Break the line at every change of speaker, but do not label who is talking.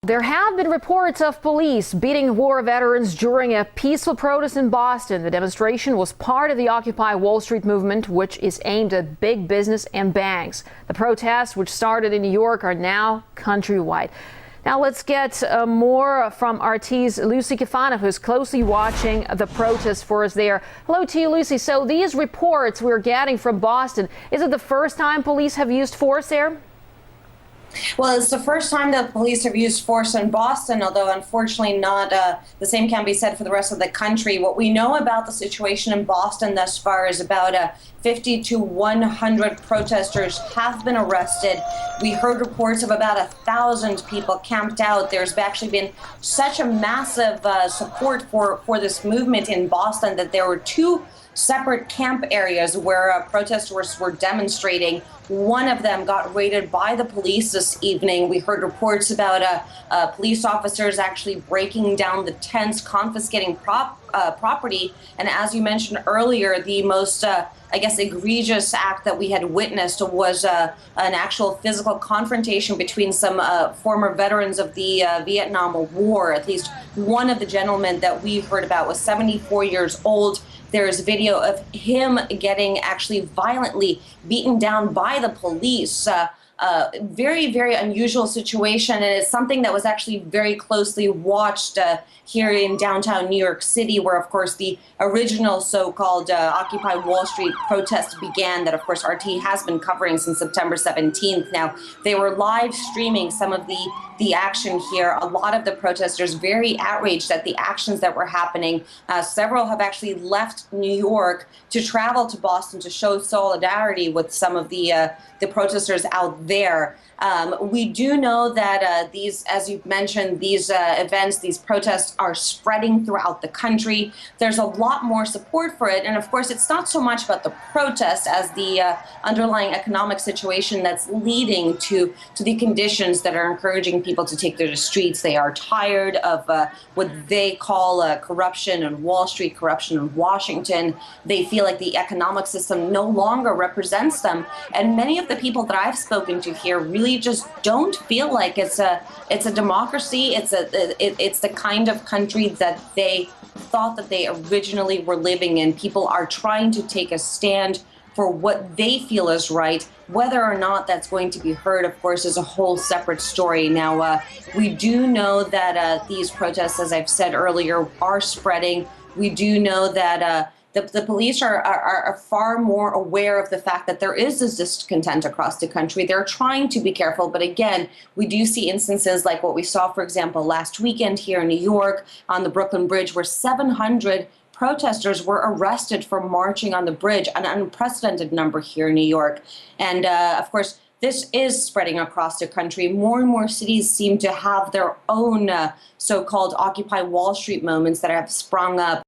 There have been reports of police beating war veterans during a peaceful protest in Boston. The demonstration was part of the Occupy Wall Street movement, which is aimed at big business and banks. The protests, which started in New York, are now countrywide. Now let's get more from RT's Lucy Kifana, who's closely watching the protests for us there. Hello to you, Lucy. So these reports we're getting from Boston, is it the first time police have used force there?
Well, it's the first time that police have used force in Boston, although unfortunately not the same can be said for the rest of the country. What we know about the situation in Boston thus far is about 50 to 100 protesters have been arrested. We heard reports of about 1,000 people camped out. There's actually been such a massive support for this movement in Boston that there were two separate camp areas where protesters were demonstrating. One of them got raided by the police this evening. We heard reports about police officers actually breaking down the tents, confiscating property. And as you mentioned earlier, the most, egregious act that we had witnessed was an actual physical confrontation between some former veterans of the Vietnam War. At least one of the gentlemen that we heard about was 74 years old. There's video of him getting actually violently beaten down by the police. Very, very unusual situation, and it's something that was actually very closely watched here in downtown New York City, where, of course, the original so-called Occupy Wall Street protest began, that, of course, RT has been covering since September 17th. Now, they were live streaming some of the action here. A lot of the protesters very outraged at the actions that were happening. Several have actually left New York to travel to Boston to show solidarity with some of the protesters out there. We do know that these, as you mentioned, these events, these protests are spreading throughout the country. There's a lot more support for it. And of course, it's not so much about the protest as the underlying economic situation that's leading to the conditions that are encouraging people to take to the streets. They are tired of what they call corruption in Wall Street, corruption in Washington. They feel like the economic system no longer represents them. And many of the people that I've spoken to here really just don't feel like it's a democracy. It's the kind of country that they thought that they originally were living in. People are trying to take a stand for what they feel is right. Whether or not that's going to be heard, of course, is a whole separate story. Now, we do know that these protests, as I've said earlier, are spreading. We do know that the police are far more aware of the fact that there is this discontent across the country. They're trying to be careful. But again, we do see instances like what we saw, for example, last weekend here in New York on the Brooklyn Bridge, where 700 protesters were arrested for marching on the bridge, an unprecedented number here in New York. And of course, this is spreading across the country. More and more cities seem to have their own so-called Occupy Wall Street moments that have sprung up.